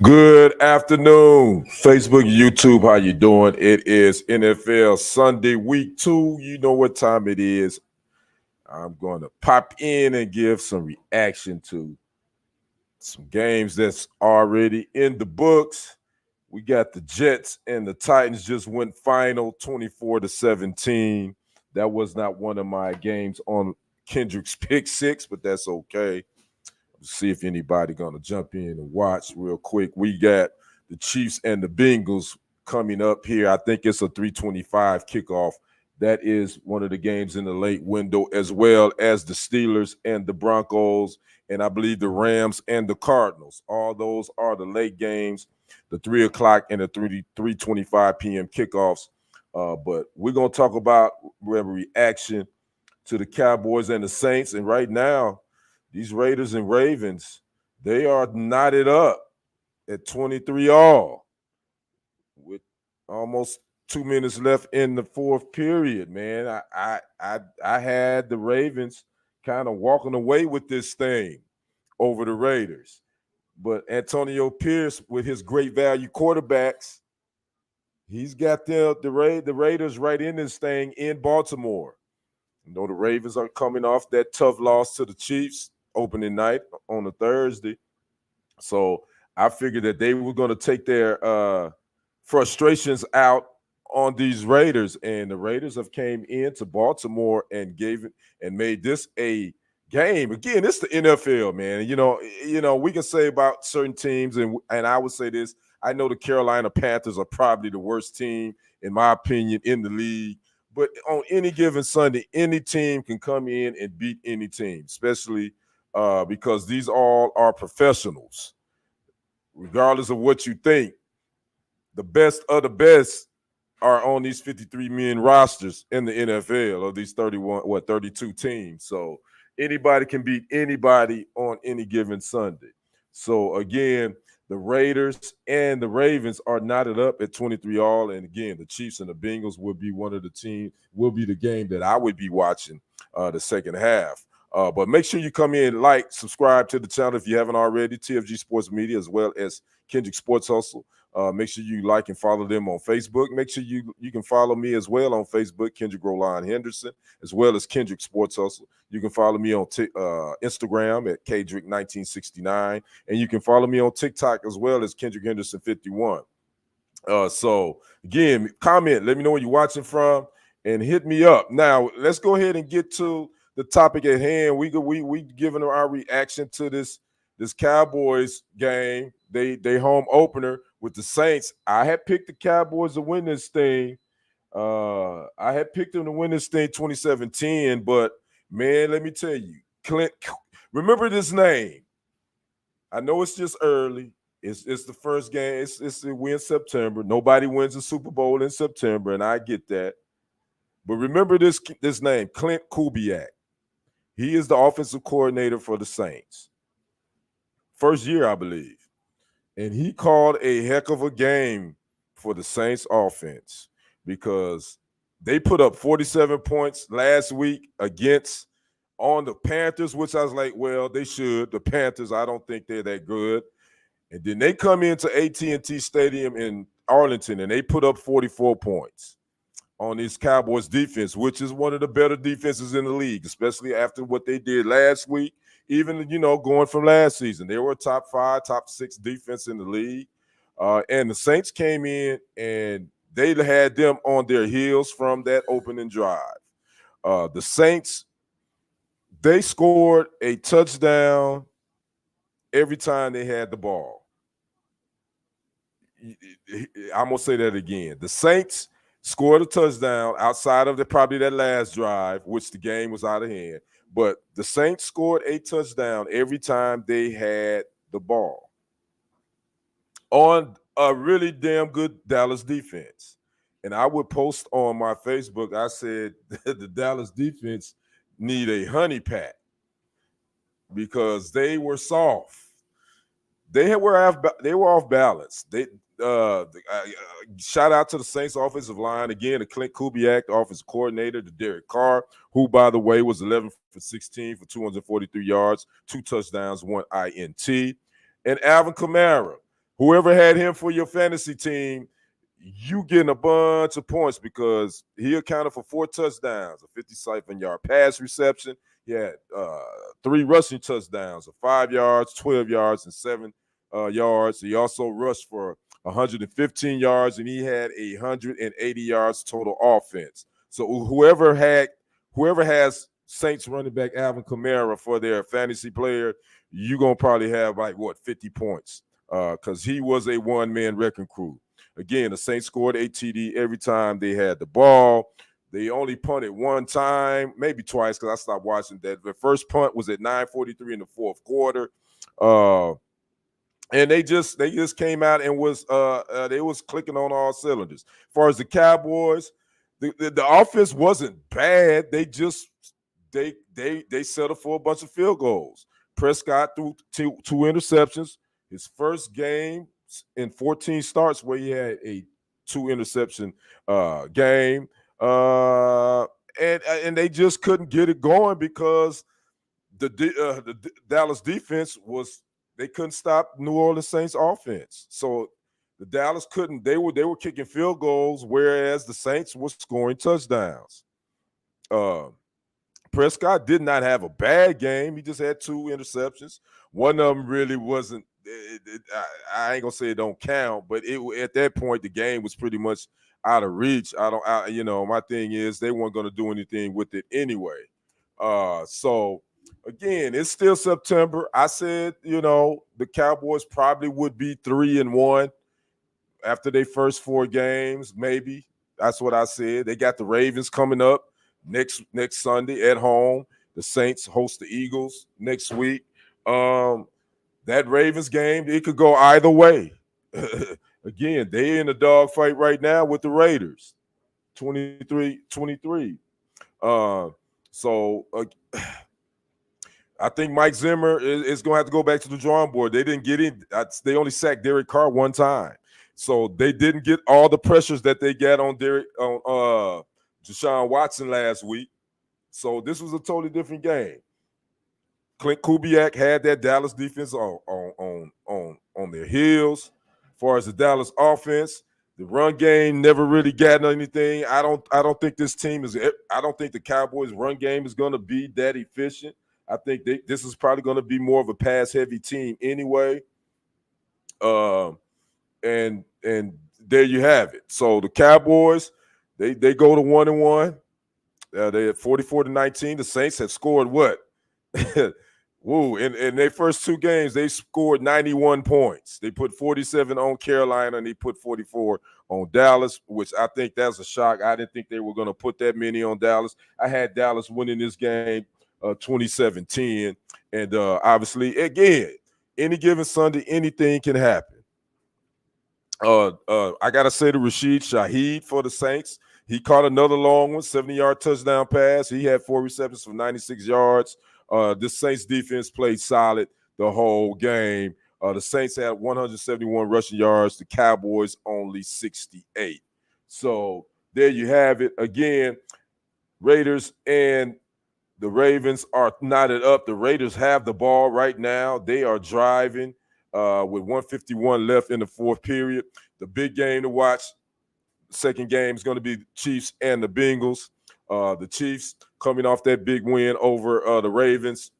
Good afternoon, Facebook, YouTube. How you doing? It is NFL Sunday, week 2. You know what time it is. I'm going to pop in and give some reaction to some games that's already in the books. We got the Jets and the Titans just went final 24-17. That was not one of my games on Kendrick's pick six, but that's okay. See if anybody gonna jump in and watch real quick. We got the Chiefs and the Bengals coming up here. I think it's a 325 kickoff. That is one of the games in the late window, as well as the Steelers and the Broncos, and I believe the Rams and the Cardinals. All those are the late games, the 3 o'clock and the 3:25 p.m. kickoffs. But we're gonna talk about reaction to the Cowboys and the Saints. And right now, these Raiders and Ravens, they are knotted up at 23 all with almost 2 minutes left in the fourth period, man. I had the Ravens kind of walking away with this thing over the Raiders. But Antonio Pierce, with his great value quarterbacks, he's got the Raiders right in this thing in Baltimore. You know, the Ravens are coming off that tough loss to the Chiefs opening night on a Thursday. So I figured that they were going to take their frustrations out on these Raiders, and the Raiders have came into Baltimore and gave it and made this a game. Again, it's the NFL, man. We can say about certain teams, and I would say this. I know the Carolina Panthers are probably the worst team, in my opinion, in the league. But on any given Sunday, any team can come in and beat any team, especially because these all are professionals. Regardless of what you think, the best of the best are on these 53-man rosters in the NFL of these 32 teams. So anybody can beat anybody on any given Sunday. So again, the Raiders and the Ravens are knotted up at 23 all. And again, the Chiefs and the Bengals will be one of the teams, will be the game that I would be watching the second half. But make sure you come in, subscribe to the channel if you haven't already, TFG Sports Media, as well as Kendrick Sports Hustle. Make sure you like and follow them on Facebook. Make sure you can follow me as well on Facebook, Kendrick Roline Henderson, as well as Kendrick Sports Hustle. You can follow me on Instagram at Kendrick1969, and you can follow me on TikTok as well as Kendrick Henderson51. So again, comment, let me know where you're watching from, and hit me up. Now let's go ahead and get to the topic at hand. We giving our reaction to this Cowboys game. They home opener with the Saints. I had picked the Cowboys to win this thing. I had picked them to win this thing 27-10, but man, let me tell you, Clint, remember this name. I know it's just early. It's the first game. We in September. Nobody wins a Super Bowl in September, and I get that. But remember this name, Clint Kubiak. He is the offensive coordinator for the Saints. First year, I believe. And he called a heck of a game for the Saints offense because they put up 47 points last week on the Panthers, which I was like, well, they should. The Panthers, I don't think they're that good. And then they come into AT&T Stadium in Arlington, and they put up 44 points on this Cowboys defense, which is one of the better defenses in the league, especially after what they did last week. Even, going from last season, they were a top 5, top 6 defense in the league. And the Saints came in and they had them on their heels from that opening drive. The Saints, they scored a touchdown every time they had the ball. I'm going to say that again. The Saints scored a touchdown outside of probably that last drive, which the game was out of hand. But the Saints scored a touchdown every time they had the ball on a really damn good Dallas defense. And I would post on my Facebook, I said the Dallas defense need a honey pat because they were soft. They were off balance. Shout out to the Saints offensive line again, to Clint Kubiak, the offensive coordinator, to Derek Carr, who, by the way, was 11 for 16 for 243 yards, 2 touchdowns, 1 INT, and Alvin Kamara, whoever had him for your fantasy team, you getting a bunch of points because he accounted for 4 touchdowns, a 57-yard pass reception. He had 3 rushing touchdowns, of 5 yards, 12 yards, and 7 yards. He also rushed for 115 yards, and he had 180 yards total offense. So whoever has Saints running back Alvin Kamara for their fantasy player, you're gonna probably have like 50 points because he was a one-man wrecking crew. Again, the Saints scored a TD every time they had the ball. They only punted one time, maybe twice, because I stopped watching that. The first punt was at 9:43 in the fourth quarter. And they just came out and they was clicking on all cylinders. As far as the Cowboys, the offense wasn't bad. They just they settled for a bunch of field goals. Prescott threw two interceptions. His first game in 14 starts where he had a 2 interception game. And they just couldn't get it going because the Dallas defense they couldn't stop New Orleans Saints offense. So the Dallas couldn't. They were kicking field goals, whereas the Saints were scoring touchdowns. Prescott did not have a bad game. He just had 2 interceptions. One of them really wasn't. I ain't gonna say it don't count, but at that point the game was pretty much out of reach. My thing is they weren't gonna do anything with it anyway. So again, it's still September. I said, the Cowboys probably would be 3-1 after their first 4 games, maybe. That's what I said. They got the Ravens coming up next Sunday at home. The Saints host the Eagles next week. That Ravens game, it could go either way. Again, they in a dogfight right now with the Raiders, 23-23. I think Mike Zimmer is going to have to go back to the drawing board. They didn't get in. They only sacked Derek Carr one time. So they didn't get all the pressures that they got on Deshaun Watson last week. So this was a totally different game. Clint Kubiak had that Dallas defense on their heels. As far as the Dallas offense, the run game never really got anything. I don't think this team is. I don't think the Cowboys' run game is going to be that efficient. I think this is probably going to be more of a pass-heavy team anyway. And there you have it. So the Cowboys, they go to 1-1. They had 44-19. The Saints had scored what? Woo! In their first 2 games, they scored 91 points. They put 47 on Carolina, and they put 44 on Dallas, which I think that's a shock. I didn't think they were going to put that many on Dallas. I had Dallas winning this game 27-10. And obviously, again, any given Sunday, anything can happen. I got to say to Rashid Shaheed for the Saints, he caught another long one, 70-yard touchdown pass. He had 4 receptions for 96 yards. This Saints defense played solid the whole game. The Saints had 171 rushing yards. The Cowboys only 68. So there you have it. Again, Raiders and the Ravens are knotted up. The Raiders have the ball right now. They are driving with 1:51 left in the fourth period. The big game to watch, the second game is going to be the Chiefs and the Bengals. The Chiefs coming off that big win over the Ravens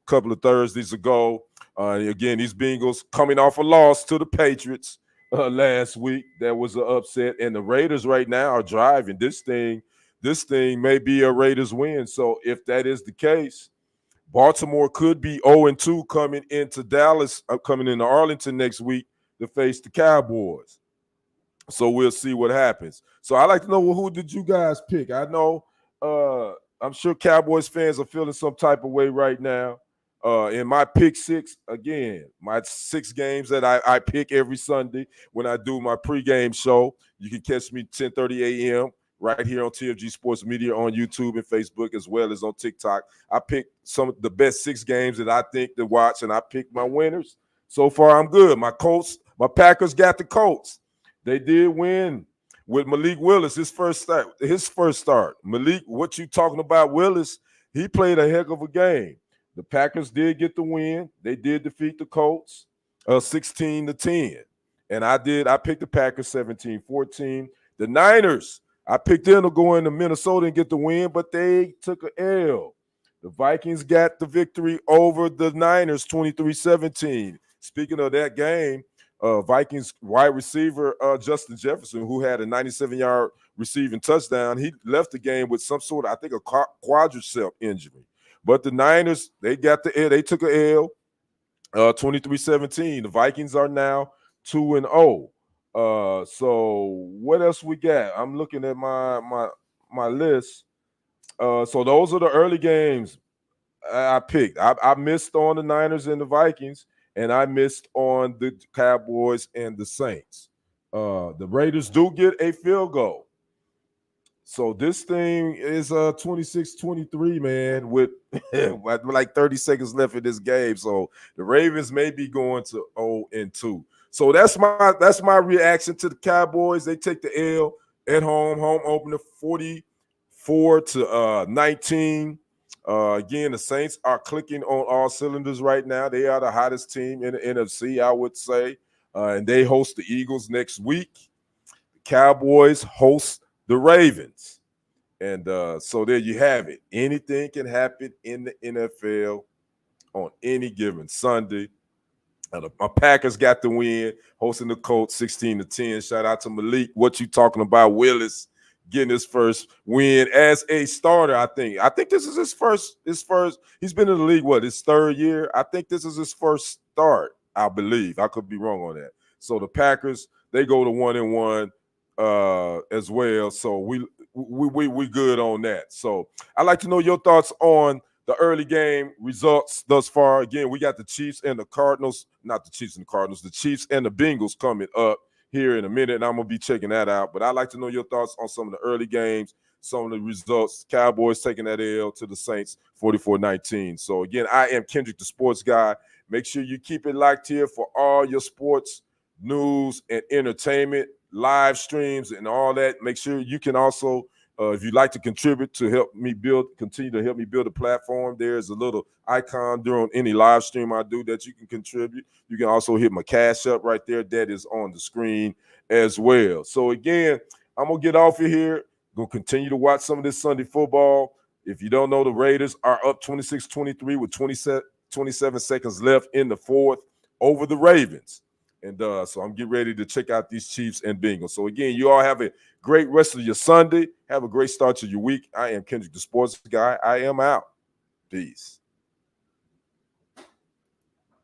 a couple of Thursdays ago. Again, these Bengals coming off a loss to the Patriots last week. That was an upset. And the Raiders right now are driving. This thing may be a Raiders win. So if that is the case, Baltimore could be 0-2 coming into Dallas, coming into Arlington next week to face the Cowboys. So we'll see what happens. So I'd like to know, who did you guys pick? I know I'm sure Cowboys fans are feeling some type of way right now. In my pick 6, again, my 6 games that I pick every Sunday when I do my pregame show. You can catch me 10:30 a.m. right here on TFG Sports Media on YouTube and Facebook, as well as on TikTok. I pick some of the best 6 games that I think to watch, and I pick my winners. So far, I'm good. My Packers got the Colts. They did win with Malik Willis, his first start. Malik, what you talking about, Willis? He played a heck of a game. The Packers did get the win. They did defeat the Colts 16-10. And I picked the Packers 17-14. The Niners, I picked them to go into Minnesota and get the win, but they took an L. The Vikings got the victory over the Niners 23-17. Speaking of that game, Vikings wide receiver Justin Jefferson, who had a 97-yard receiving touchdown, he left the game with some sort of, I think, a quadricep injury. But the Niners, they took an L, 23-17. The Vikings are now 2-0. So what else we got? I'm looking at my list. So those are the early games I picked. I missed on the Niners and the Vikings, and I missed on the Cowboys and the Saints. The Raiders do get a field goal. So this thing is 26-23, man, with like 30 seconds left in this game. So the Ravens may be going to 0-2. So that's my reaction to the Cowboys. They take the L at home opener 44-19. Again, the Saints are clicking on all cylinders right now. They are the hottest team in the NFC, I would say. And they host the Eagles next week. The Cowboys host the Ravens. And so there you have it. Anything can happen in the NFL on any given Sunday. My Packers got the win, hosting the Colts 16-10. Shout out to Malik. What you talking about? Willis getting his first win as a starter, I think. I think this is his first. He's been in the league, his third year? I think this is his first start, I believe. I could be wrong on that. So the Packers, they go to 1-1 as well. So we good on that. So I'd like to know your thoughts on the early game results thus far. Again, we got the Chiefs and the Cardinals, not the Chiefs and the Cardinals, the Chiefs and the Bengals coming up here in a minute, and I'm going to be checking that out. But I'd like to know your thoughts on some of the early games, some of the results. Cowboys taking that L to the Saints 44-19. So, again, I am Kendrick, the sports guy. Make sure you keep it locked here for all your sports news and entertainment, live streams and all that. Make sure you can also, if you'd like to contribute to continue to help me build a platform, there's a little icon during any live stream I do that you can contribute. You can also hit my Cash App right there. That is on the screen as well. So again, I'm going to get off of here. Going to continue to watch some of this Sunday football. If you don't know, the Raiders are up 26-23 with 27 seconds left in the fourth over the Ravens. And so I'm getting ready to check out these Chiefs and Bengals. So, again, you all have a great rest of your Sunday. Have a great start to your week. I am Kendrick, the sports guy. I am out. Peace.